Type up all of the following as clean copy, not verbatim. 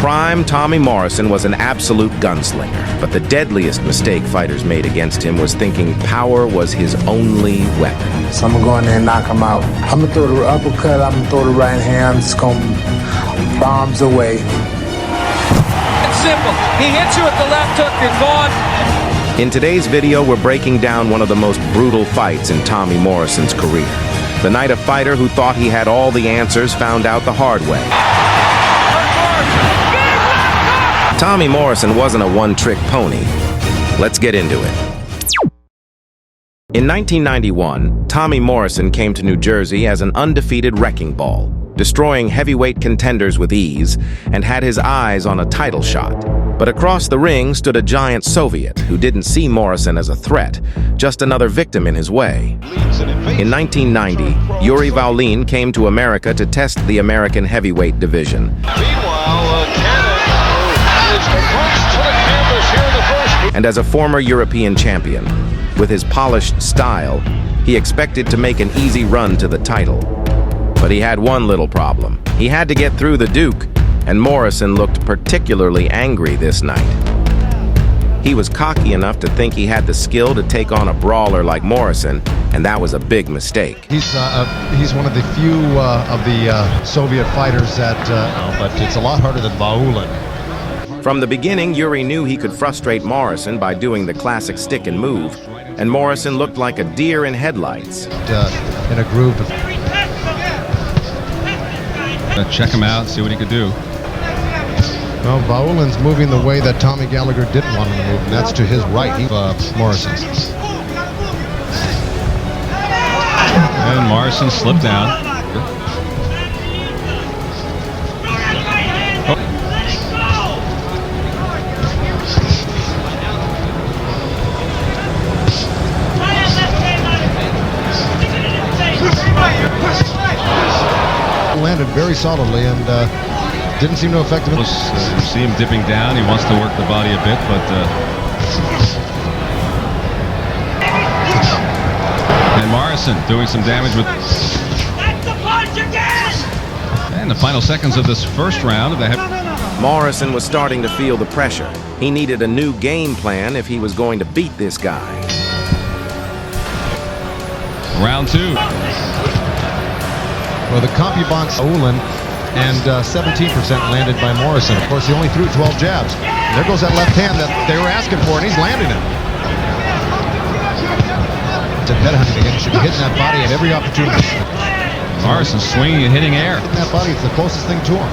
prime, Tommy Morrison was an absolute gunslinger, but the deadliest mistake fighters made against him was thinking power was his only weapon. So I'm gonna go in there and knock him out. I'm gonna throw the uppercut, I'm gonna throw the right hand, it's gonna bombs away. It's simple. He hits you with the left hook, you're gone. In today's video, we're breaking down one of the most brutal fights in Tommy Morrison's career. The night a fighter who thought he had all the answers found out the hard way. Tommy Morrison wasn't a one-trick pony. Let's get into it. In 1991, Tommy Morrison came to New Jersey as an undefeated wrecking ball, destroying heavyweight contenders with ease, and had his eyes on a title shot. But across the ring stood a giant Soviet who didn't see Morrison as a threat, just another victim in his way. In 1990, Yuri Vaulin came to America to test the American heavyweight division. And as a former European champion, with his polished style, he expected to make an easy run to the title. But he had one little problem. He had to get through the Duke, and Morrison looked particularly angry this night. He was cocky enough to think he had the skill to take on a brawler like Morrison, and that was a big mistake. He's one of the few of the Soviet fighters that, but it's a lot harder than Vaulin. From the beginning, Yuri knew he could frustrate Morrison by doing the classic stick and move, and Morrison looked like a deer in headlights. In a groove. Check him out, see what he could do. Well, Vaulin's moving the way that Tommy Gallagher didn't want him to move, and that's to his right, Morrison. And Morrison slipped down. Landed very solidly and didn't seem to affect him. You see him dipping down. He wants to work the body a bit, but and Morrison doing some damage with. And the final seconds of this first round, Morrison was starting to feel the pressure. He needed a new game plan if he was going to beat this guy. Round two. Well, the CompuBox Vaulin and 17% landed by Morrison. Of course, he only threw 12 jabs. And there goes that left hand that they were asking for, and he's landing it. It's a headhunting again. He should be hitting that body at every opportunity. Morrison swinging and hitting air. Hitting that body, it's the closest thing to him.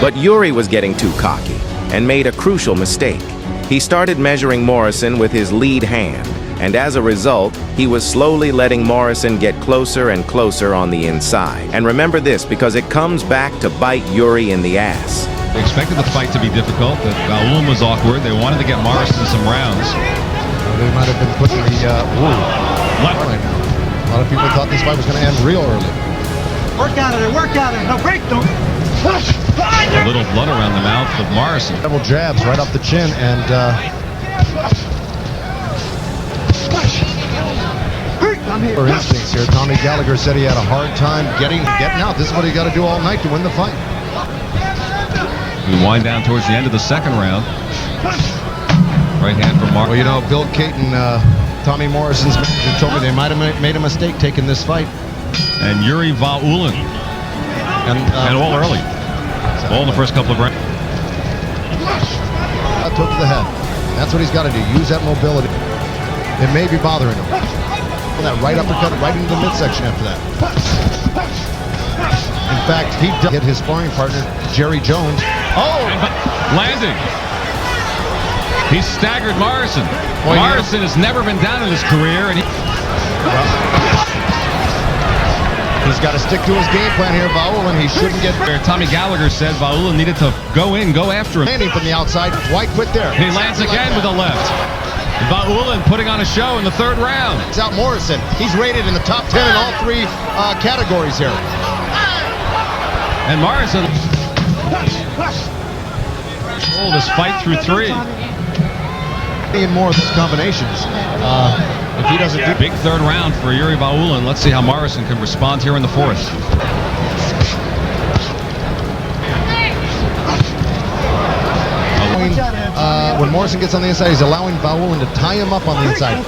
But Yuri was getting too cocky and made a crucial mistake. He started measuring Morrison with his lead hand, and as a result, he was slowly letting Morrison get closer and closer on the inside. And remember this, because it comes back to bite Yuri in the ass. They expected the fight to be difficult, that Vaulin was awkward. They wanted to get Morrison some rounds. They might have been putting the left right now. A lot of people thought this fight was going to end real early. Work out of there, work out of there. No, break, don't. A little blood around the mouth of Morrison. Several jabs right off the chin, and for instincts here, Tommy Gallagher said he had a hard time getting out. This is what he got to do all night to win the fight. We wind down towards the end of the second round. Right hand from Mark. Well, you know, Bill Caton, Tommy Morrison's manager, told me they might have made a mistake taking this fight. And Yuri Vaulin. And all early. All in the first couple of rounds. A toe to the head. That's what he's got to do. Use that mobility. It may be bothering him. That right uppercut right into the midsection after that. In fact, he hit his sparring partner, Jerry Jones. Oh! Landing. He staggered Morrison. Boy, Morrison has never been down in his career, and he's got to stick to his game plan here, Vaulin. He shouldn't get there. Tommy Gallagher said Vaulin needed to go after him. Landing from the outside. Why quit there? He lands again with a left. Vaulin putting on a show in the third round. It's out Morrison. He's rated in the top 10 in all three categories here. And Morrison control this fight through three. In more of these combinations. If he doesn't do big third round for Yuri Vaulin. Let's see how Morrison can respond here in the fourth. Morrison gets on the inside. He's allowing Vaulin to tie him up on the inside.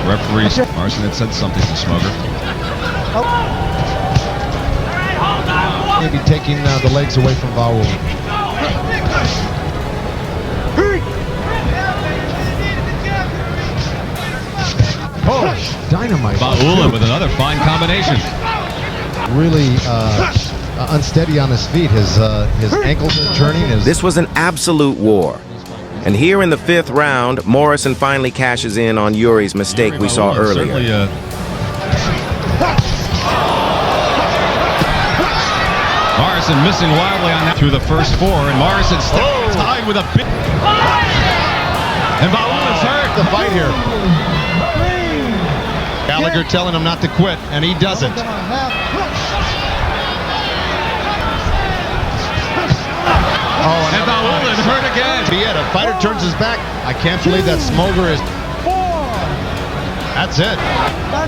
Referee Morrison had said something to Smoker. Maybe taking the legs away from Vaulin. Oh, dynamite. Vaulin with another fine combination. Really unsteady on his feet. His ankles are turning. This was an absolute war. And here in the 5th round, Morrison finally cashes in on Yuri's mistake we saw earlier. Morrison missing wildly on that through the first 4, and Morrison tied with a big... And Vaulin's hurt. The fight here. Gallagher telling him not to quit, and he doesn't. Oh, and Vaulin hurt again. A fighter turns his back. I can't believe that Smoker is... That's it.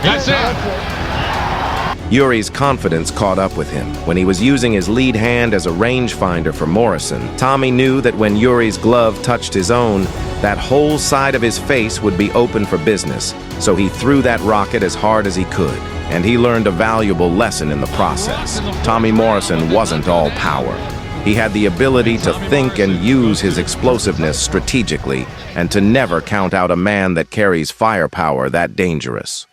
That's it. Yuri's confidence caught up with him. When he was using his lead hand as a rangefinder for Morrison, Tommy knew that when Yuri's glove touched his own, that whole side of his face would be open for business. So he threw that rocket as hard as he could. And he learned a valuable lesson in the process. Tommy Morrison wasn't all power. He had the ability to think and use his explosiveness strategically, and to never count out a man that carries firepower that dangerous.